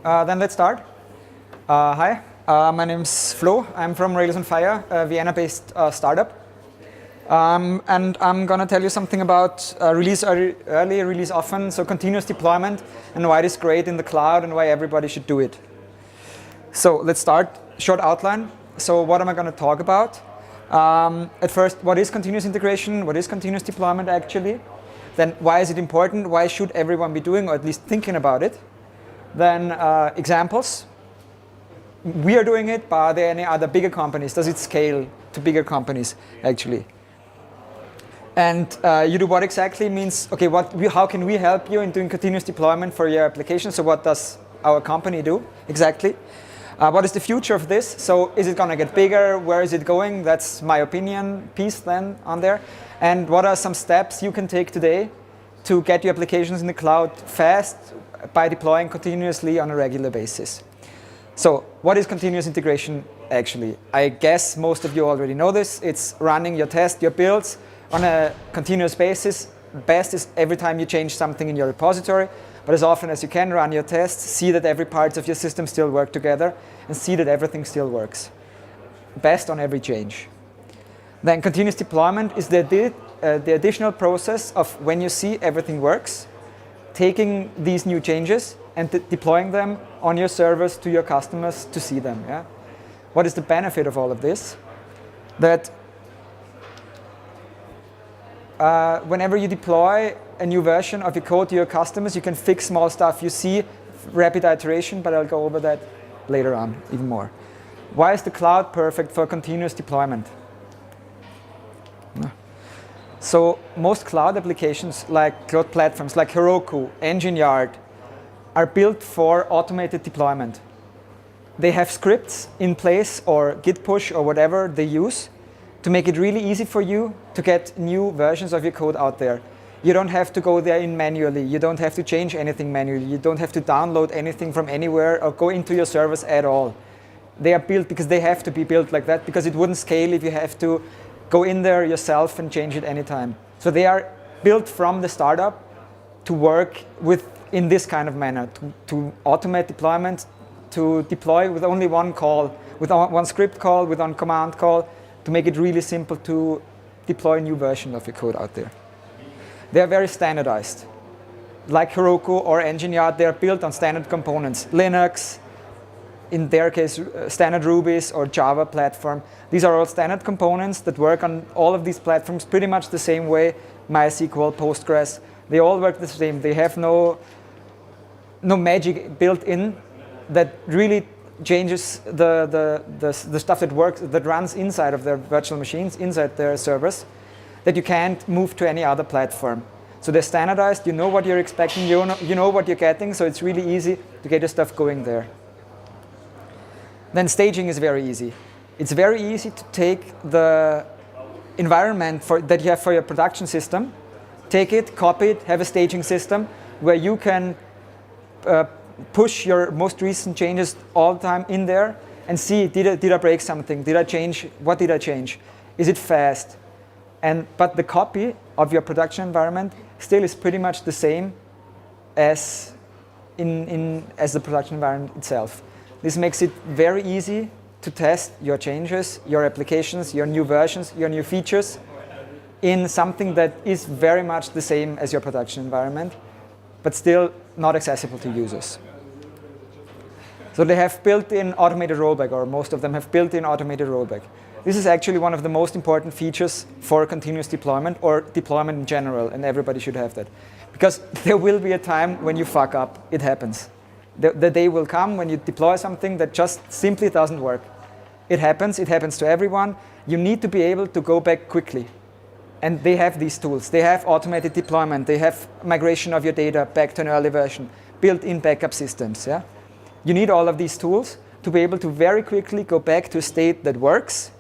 Then let's start. Hi, my name's Flo. I'm from Rails on Fire, a Vienna-based startup. And I'm going to tell you something about release early, release often, so continuous deployment, and why it is great in the cloud and why everybody should do it. So let's start. Short outline. So what am I going to talk about? At first, what is continuous integration? What is continuous deployment actually? Then why is it important? Why should everyone be doing, or at least thinking about it? Then examples. We are doing it, but are there any other bigger companies? Does it scale to bigger companies actually? And you do what exactly means, okay, how can we help you in doing continuous deployment for your application? So what does our company do exactly? What is the future of this? So is it going to get bigger? Where is it going? That's my opinion piece then on there. And what are some steps you can take today to get your applications in the cloud fast by deploying continuously on a regular basis? So what is continuous integration actually? I guess most of you already know this. It's running your tests, your builds on a continuous basis. Best is every time you change something in your repository, but as often as you can run your tests, see that every part of your system still work together, and see that everything still works. Best on every change. Then continuous deployment is the additional process of when you see everything works, taking these new changes and deploying them on your servers to your customers to see them. Yeah? What is the benefit of all of this? That whenever you deploy a new version of your code to your customers, you can fix small stuff. You see rapid iteration, but I'll go over that later on even more. Why is the cloud perfect for continuous deployment? So most cloud applications, like cloud platforms like Heroku, Engine Yard, are built for automated deployment. They have scripts in place or Git push or whatever they use to make it really easy for you to get new versions of your code out there. You don't have to go there in manually. You don't have to change anything manually. You don't have to download anything from anywhere or go into your servers at all. They are built because they have to be built like that, because it wouldn't scale if you have to go in there yourself and change it anytime. So they are built from the startup to work in this kind of manner, to automate deployment, to deploy with only one call, with one script call, with one command call, to make it really simple to deploy a new version of your code out there. They are very standardized. Like Heroku or Engine Yard, they are built on standard components. Linux, in their case, standard Ruby's or Java platform. These are all standard components that work on all of these platforms pretty much the same way. MySQL, Postgres, they all work the same. They have no magic built in that really changes the stuff that runs inside of their virtual machines, inside their servers, that you can't move to any other platform. So they're standardized, you know what you're expecting, you know what you're getting, so it's really easy to get your stuff going there. Then staging is very easy. It's very easy to take the environment that you have for your production system, take it, copy it, have a staging system where you can push your most recent changes all the time in there and see, did I break something? Did I change? What did I change? Is it fast? But the copy of your production environment still is pretty much the same as the production environment itself. This makes it very easy to test your changes, your applications, your new versions, your new features in something that is very much the same as your production environment, but still not accessible to users. So they have built-in automated rollback, or most of them have built-in automated rollback. This is actually one of the most important features for continuous deployment, or deployment in general, and everybody should have that. Because there will be a time when you fuck up. It happens. The day will come when you deploy something that just simply doesn't work. It happens to everyone. You need to be able to go back quickly. And they have these tools. They have automated deployment. They have migration of your data back to an early version, built-in backup systems. Yeah? You need all of these tools to be able to very quickly go back to a state that works,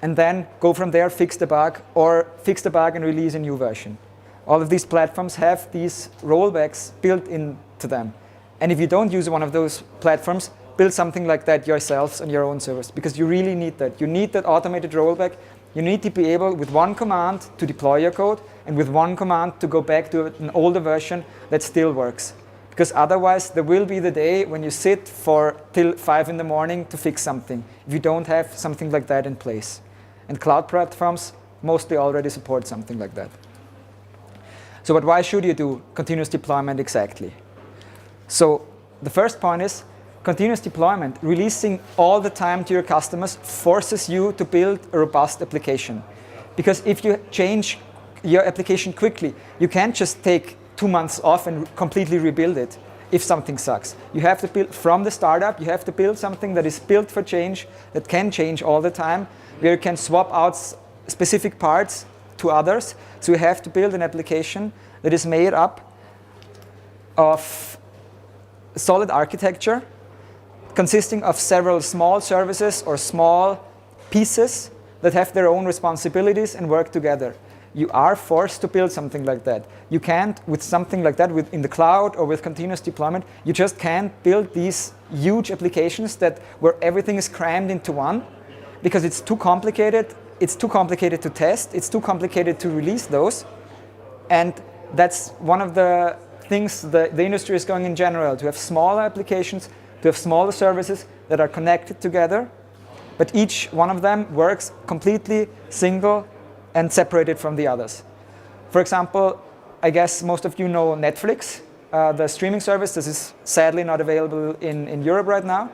and then go from there, fix the bug, or fix the bug and release a new version. All of these platforms have these rollbacks built into them. And if you don't use one of those platforms, build something like that yourselves on your own servers, because you really need that. You need that automated rollback. You need to be able, with one command, to deploy your code, and with one command to go back to an older version that still works. Because otherwise, there will be the day when you sit till 5 in the morning to fix something, if you don't have something like that in place. And cloud platforms mostly already support something like that. So but why should you do continuous deployment exactly? So the first point is, continuous deployment, releasing all the time to your customers, forces you to build a robust application. Because if you change your application quickly, you can't just take 2 months off and completely rebuild it if something sucks. You have to build from the startup, you have to build something that is built for change, that can change all the time, where you can swap out specific parts to others. So you have to build an application that is made up of solid architecture consisting of several small services or small pieces that have their own responsibilities and work together. You are forced to build something like that. You can't, with something like that, in the cloud or with continuous deployment, you just can't build these huge applications where everything is crammed into one, because it's too complicated. It's too complicated to test. It's too complicated to release those. And that's one of the things the industry is going in general, to have smaller applications, to have smaller services that are connected together, but each one of them works completely single and separated from the others. For example, I guess most of you know Netflix, the streaming service. This is sadly not available in Europe right now.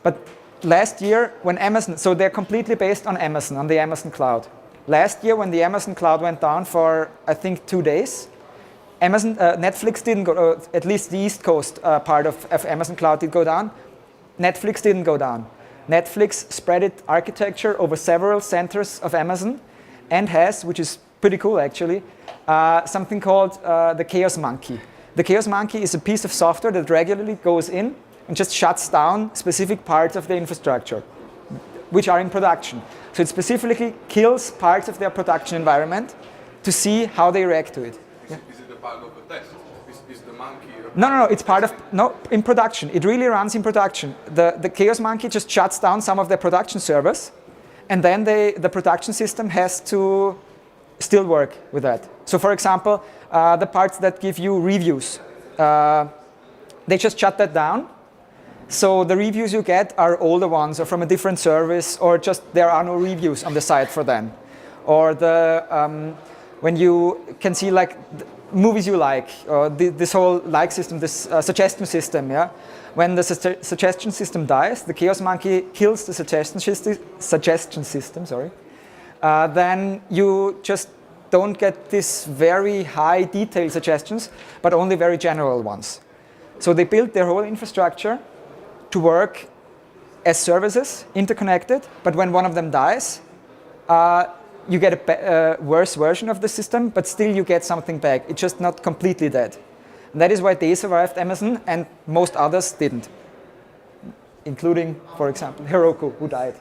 But last year, when Amazon, so they're completely based on Amazon, on the Amazon cloud. Last year, when the Amazon cloud went down for, I think, 2 days, Netflix didn't go, at least the East Coast part of Amazon cloud did go down. Netflix didn't go down. Netflix spread its architecture over several centers of Amazon and has, which is pretty cool actually, something called the Chaos Monkey. The Chaos Monkey is a piece of software that regularly goes in and just shuts down specific parts of the infrastructure, which are in production. So it specifically kills parts of their production environment to see how they react to it. Yeah. Is it a part of the test? Is the monkey? No, it's part of, in production. It really runs in production. The Chaos Monkey just shuts down some of their production servers, and then the production system has to still work with that. So for example, the parts that give you reviews, they just shut that down. So the reviews you get are older ones or from a different service, or just there are no reviews on the site for them. Or when you can see like movies you like, or this whole like system, this suggestion system, yeah? When the suggestion system dies, the Chaos Monkey kills the suggestion system, then you just don't get these very high detailed suggestions, but only very general ones. So they built their whole infrastructure to work as services, interconnected, but when one of them dies, you get a worse version of the system, but still you get something back. It's just not completely dead. And that is why they survived Amazon and most others didn't, including, for example, Heroku, who died.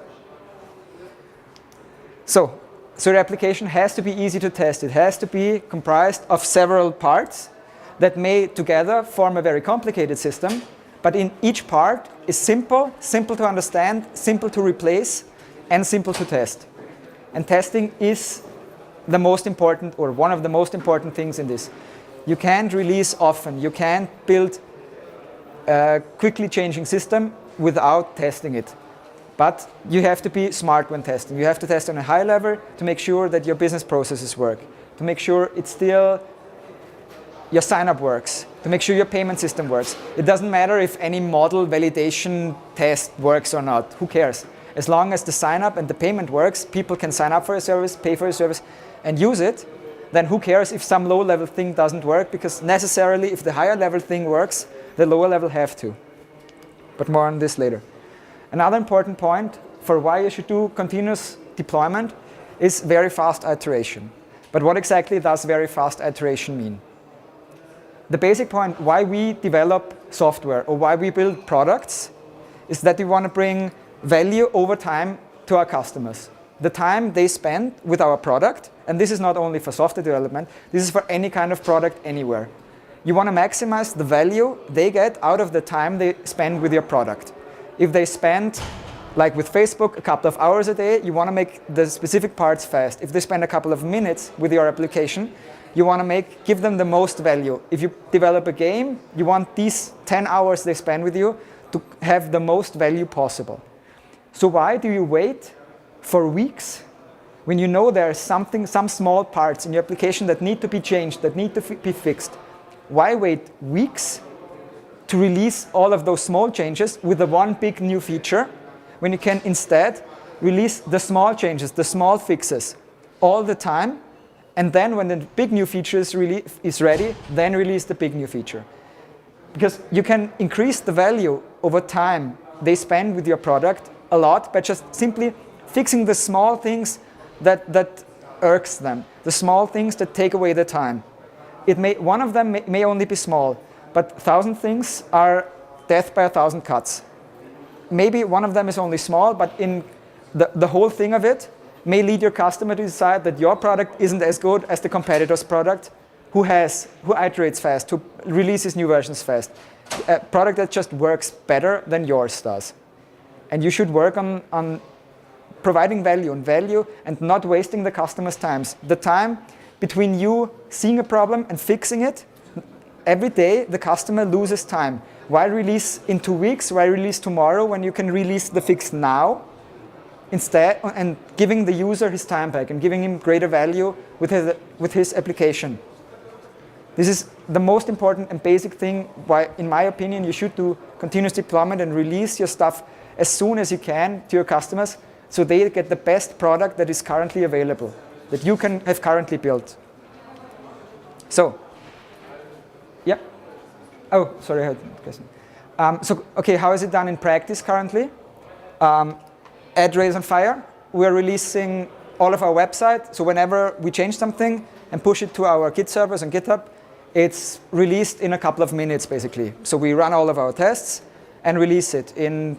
So the application has to be easy to test. It has to be comprised of several parts that may together form a very complicated system, but in each part is simple to understand, simple to replace, and simple to test. And testing is the most important, or one of the most important things in this. You can't release often. You can't build a quickly changing system without testing it. But you have to be smart when testing. You have to test on a high level to make sure that your business processes work, to make sure it's still your sign-up works, to make sure your payment system works. It doesn't matter if any model validation test works or not. Who cares? As long as the sign-up and the payment works, people can sign up for a service, pay for a service, and use it, then who cares if some low-level thing doesn't work, because necessarily if the higher-level thing works, the lower level have to. But more on this later. Another important point for why you should do continuous deployment is very fast iteration. But what exactly does very fast iteration mean? The basic point why we develop software or why we build products is that we want to bring value over time to our customers. The time they spend with our product, and this is not only for software development, this is for any kind of product anywhere. You want to maximize the value they get out of the time they spend with your product. If they spend, like with Facebook, a couple of hours a day, you want to make the specific parts fast. If they spend a couple of minutes with your application, you want to give them the most value. If you develop a game, you want these 10 hours they spend with you to have the most value possible. So why do you wait for weeks when you know there are some small parts in your application that need to be changed, that need to be fixed? Why wait weeks to release all of those small changes with the one big new feature when you can instead release the small changes, the small fixes all the time, and then when the big new feature is ready, then release the big new feature? Because you can increase the value over time they spend with your product a lot by just simply fixing the small things that irks them, the small things that take away the time. One of them may only be small, but 1,000 things are death by 1,000 cuts. Maybe one of them is only small, but in the whole thing of it may lead your customer to decide that your product isn't as good as the competitor's product, who iterates fast, who releases new versions fast. A product that just works better than yours does. And you should work on providing value and not wasting the customer's time. The time between you seeing a problem and fixing it, every day the customer loses time. Why release in 2 weeks? Why release tomorrow when you can release the fix now instead, and giving the user his time back and giving him greater value with his application? This is the most important and basic thing why, in my opinion, you should do continuous deployment and release your stuff as soon as you can to your customers so they get the best product that is currently available, that you can have currently built. So, yeah. Oh, sorry, I had a question. Okay, how is it done in practice currently? At Rails on Fire, we're releasing all of our website. So whenever we change something and push it to our Git servers on GitHub, it's released in a couple of minutes, basically. So we run all of our tests and release it in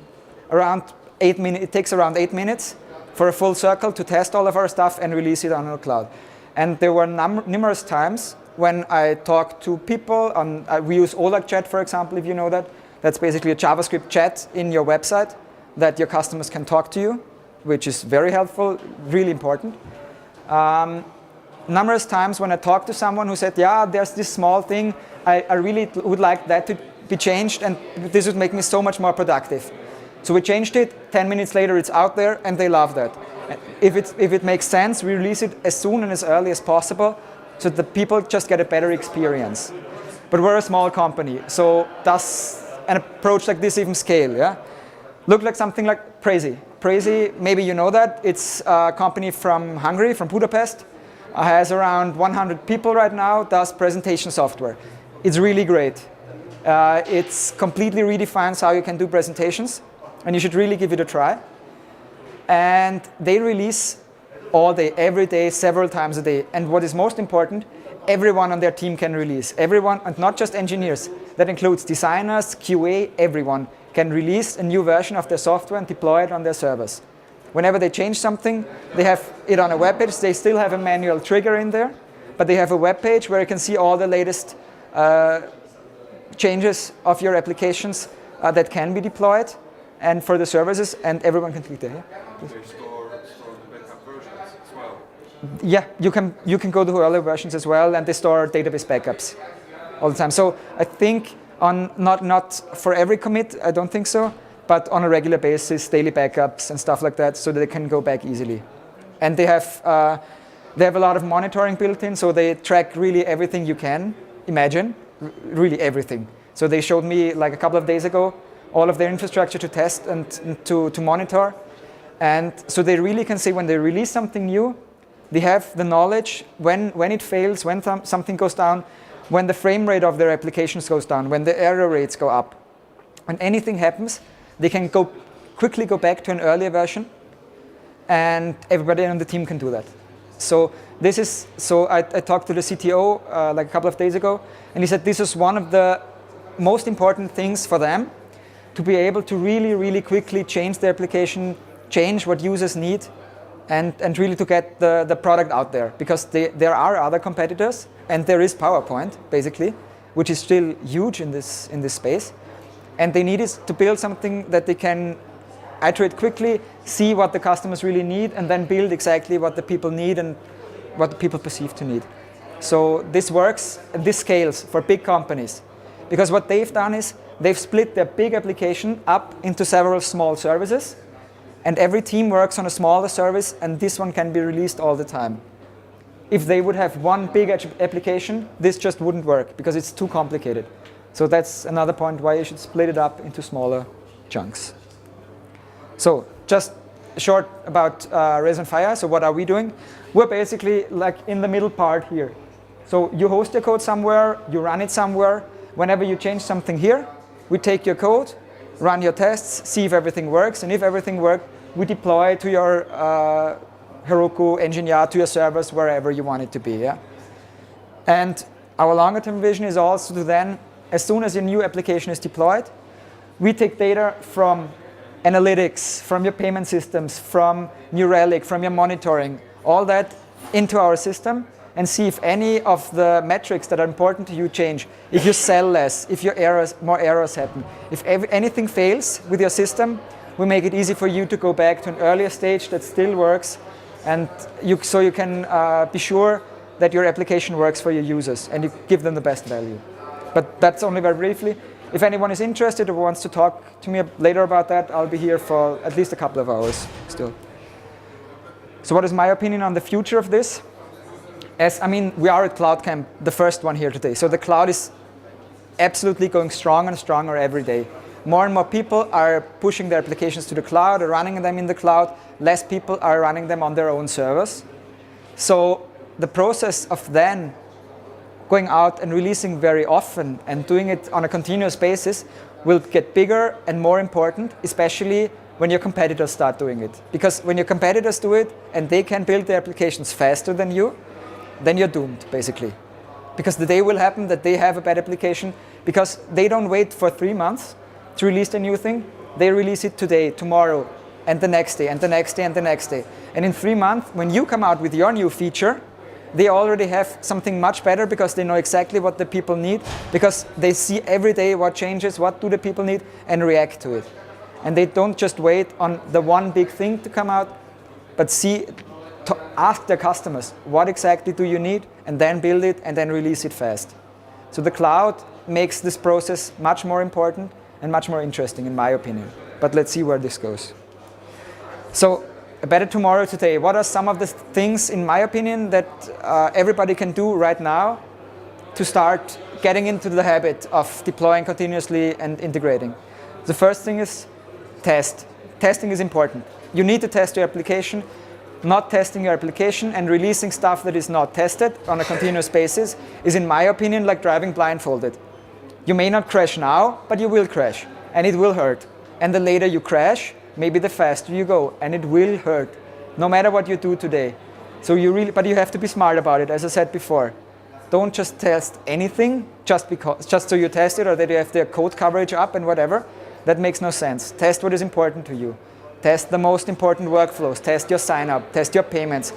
around 8 minutes. It takes around 8 minutes for a full circle to test all of our stuff and release it on our cloud. And there were numerous times when I talked to people on, we use Olag chat, for example, if you know that. That's basically a JavaScript chat in your website that your customers can talk to you, which is very helpful, really important. Numerous times when I talked to someone who said, yeah, there's this small thing, I really would like that to be changed, and this would make me so much more productive. So we changed it, 10 minutes later it's out there, and they love that. If it makes sense, we release it as soon and as early as possible, so the people just get a better experience. But we're a small company, so does an approach like this even scale? Yeah? Look like something like Prezi. Prezi, maybe you know that. It's a company from Hungary, from Budapest. Has around 100 people right now, does presentation software. It's really great. It's completely redefines how you can do presentations, and you should really give it a try. And they release all day, every day, several times a day. And what is most important, everyone on their team can release. Everyone, and not just engineers. That includes designers, QA, everyone can release a new version of their software and deploy it on their servers. Whenever they change something, they have it on a web page. They still have a manual trigger in there, but they have a web page where you can see all the latest changes of your applications that can be deployed, and for the services, and everyone can click there. Yeah? They store the backup versions as well. Yeah, you can go to earlier versions as well, and they store database backups all the time. So I think on not for every commit, I don't think so, but on a regular basis, daily backups and stuff like that, so that they can go back easily. And they have a lot of monitoring built in, so they track really everything you can imagine, really everything. So they showed me like a couple of days ago all of their infrastructure to test and to monitor. And so they really can say when they release something new, they have the knowledge when it fails, when something goes down, when the frame rate of their applications goes down, when the error rates go up. When anything happens, they can quickly go back to an earlier version, and everybody on the team can do that. So I talked to the CTO like a couple of days ago, and he said this is one of the most important things for them, to be able to really, really quickly change the application, change what users need, and really to get the product out there. Because there are other competitors, and there is PowerPoint, basically, which is still huge in this space. And they need is to build something that they can iterate quickly, see what the customers really need, and then build exactly what the people need and what the people perceive to need. So this works, this scales for big companies. Because what they've done is they've split their big application up into several small services, and every team works on a smaller service, and this one can be released all the time. If they would have one big application, this just wouldn't work because it's too complicated. So that's another point why you should split it up into smaller chunks. So just short about Rails on Fire. So what are we doing? We're basically like in the middle part here. So you host your code somewhere, you run it somewhere. Whenever you change something here, we take your code, run your tests, see if everything works, and if everything works, we deploy to your Heroku engine yard, to your servers, wherever you want it to be. Yeah? And our longer term vision is also to then, as soon as your new application is deployed, we take data from analytics, from your payment systems, from New Relic, from your monitoring, all that into our system, and see if any of the metrics that are important to you change. If you sell less, if your more errors happen. If anything fails with your system, we make it easy for you to go back to an earlier stage that still works, and so you can be sure that your application works for your users and you give them the best value. But that's only very briefly. If anyone is interested or wants to talk to me later about that, I'll be here for at least a couple of hours still. So what is my opinion on the future of this? We are at CloudCamp, the first one here today. So the cloud is absolutely going stronger and stronger every day. More and more people are pushing their applications to the cloud, or running them in the cloud. Less people are running them on their own servers. So the process of then going out and releasing very often and doing it on a continuous basis will get bigger and more important, especially when your competitors start doing it. Because when your competitors do it and they can build their applications faster than you, then you're doomed, basically. Because the day will happen that they have a bad application, because they don't wait for 3 months to release the new thing. They release it today, tomorrow, and the next day, and the next day, and the next day. And in 3 months, when you come out with your new feature, they already have something much better because they know exactly what the people need, because they see every day what changes, what do the people need, and react to it. And they don't just wait on the one big thing to come out, but ask their customers, what exactly do you need, and then build it, and then release it fast. So the cloud makes this process much more important and much more interesting, in my opinion. But let's see where this goes. So a better tomorrow today. What are some of the things, in my opinion, that everybody can do right now to start getting into the habit of deploying continuously and integrating? The first thing is test. Testing is important. You need to test your application. Not testing your application and releasing stuff that is not tested on a continuous basis is, in my opinion, like driving blindfolded. You may not crash now, but you will crash, and it will hurt. And the later you crash, maybe the faster you go, and it will hurt, no matter what you do today. So but you have to be smart about it, as I said before. Don't just test anything just so you test it, or that you have their code coverage up and whatever. That makes no sense. Test what is important to you. Test the most important workflows. Test your sign-up. Test your payments.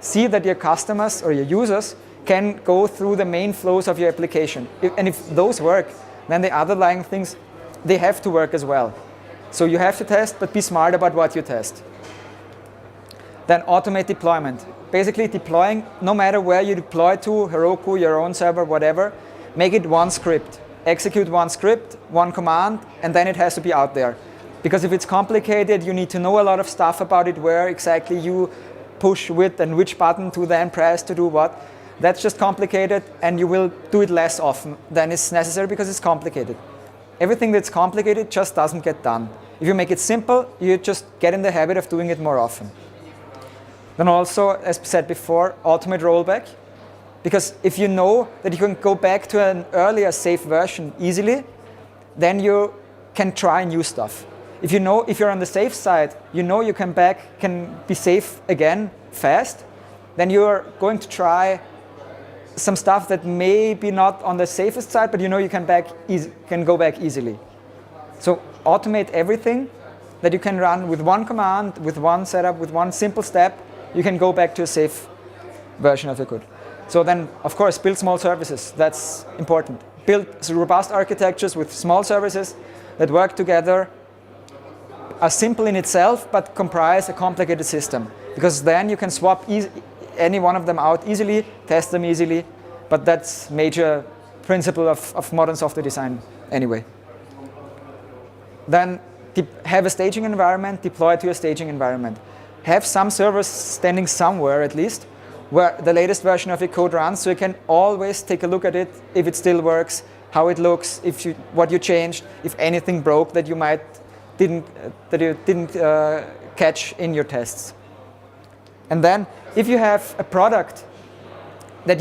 See that your customers or your users can go through the main flows of your application. And if those work, then the underlying things, they have to work as well. So you have to test, but be smart about what you test. Then automate deployment. Basically deploying, no matter where you deploy to, Heroku, your own server, whatever, make it one script. Execute one script, one command, and then it has to be out there. Because if it's complicated, you need to know a lot of stuff about it, where exactly you push with and which button to then press to do what. That's just complicated, and you will do it less often than is necessary because it's complicated. Everything that's complicated just doesn't get done. If you make it simple, you just get in the habit of doing it more often. Then also, as said before, automate rollback. Because if you know that you can go back to an earlier safe version easily, then you can try new stuff. If you're on the safe side, you know you can be safe again fast, then you're going to try some stuff that may be not on the safest side, but you know you can go back easily. So automate everything that you can run with one command, with one setup, with one simple step. You can go back to a safe version of your code. So then, of course, build small services. That's important. Build robust architectures with small services that work together, are simple in itself, but comprise a complicated system. Because then you can swap any one of them out easily, test them easily, but that's major principle of modern software design anyway. Then have a staging environment, deploy to your staging environment. Have some servers standing somewhere at least where the latest version of your code runs, so you can always take a look at it, if it still works, how it looks, what you changed, if anything broke that you didn't catch in your tests. And then if you have a product that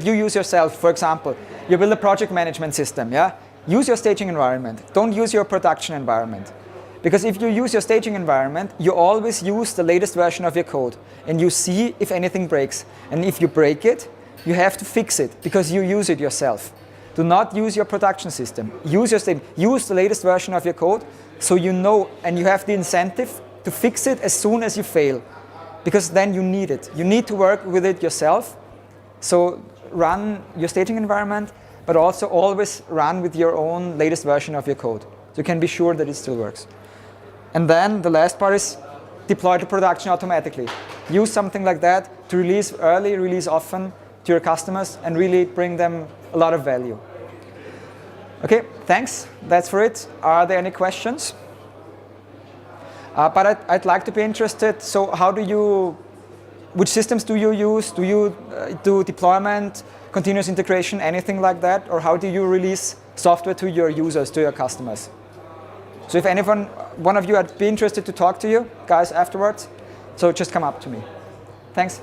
you use yourself, for example, you build a project management system, yeah? Use your staging environment. Don't use your production environment. Because if you use your staging environment, you always use the latest version of your code, and you see if anything breaks. And if you break it, you have to fix it because you use it yourself. Do not use your production system. Use the latest version of your code, so you know, and you have the incentive to fix it as soon as you fail, because then you need it. You need to work with it yourself. So run your staging environment, but also always run with your own latest version of your code, so you can be sure that it still works. And then the last part is deploy to production automatically. Use something like that to release early, release often to your customers, and really bring them a lot of value. Okay, thanks. That's for it. Are there any questions? But I'd like to be interested. So which systems do you use? Do you do deployment, continuous integration, anything like that? Or how do you release software to your users, to your customers? So if one of you would be interested to talk to you guys afterwards, so just come up to me. Thanks.